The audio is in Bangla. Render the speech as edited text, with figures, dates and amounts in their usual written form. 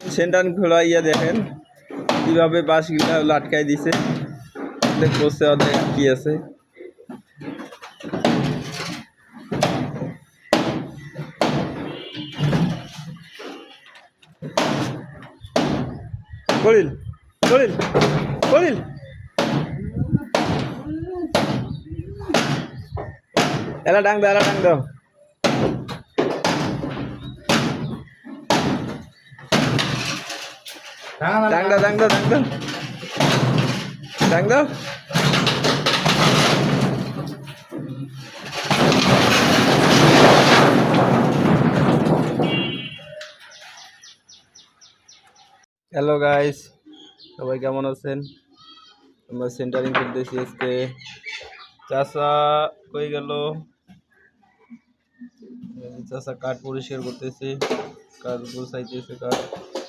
সেন্টার খোলাইয়া দেখেন কিভাবে বাঁশগুলা লাটকাই দিছে। বসে অর্ধেক কি আছে। করিল করিল করিল এলা ডাং দাও, এলা ডাং দাও। ডাং দাও, ডাং দাও, ডাং দাও, ডাং দাও। হ্যালো গাইস, সবাই কেমন আছেন? আমরা সেন্টারিং করতেছি আজকে। চাষা কই গেল? চাষা কাঠ পরিষ্কার করতেছে, কাঠ গুছাইতেছে কাঠ।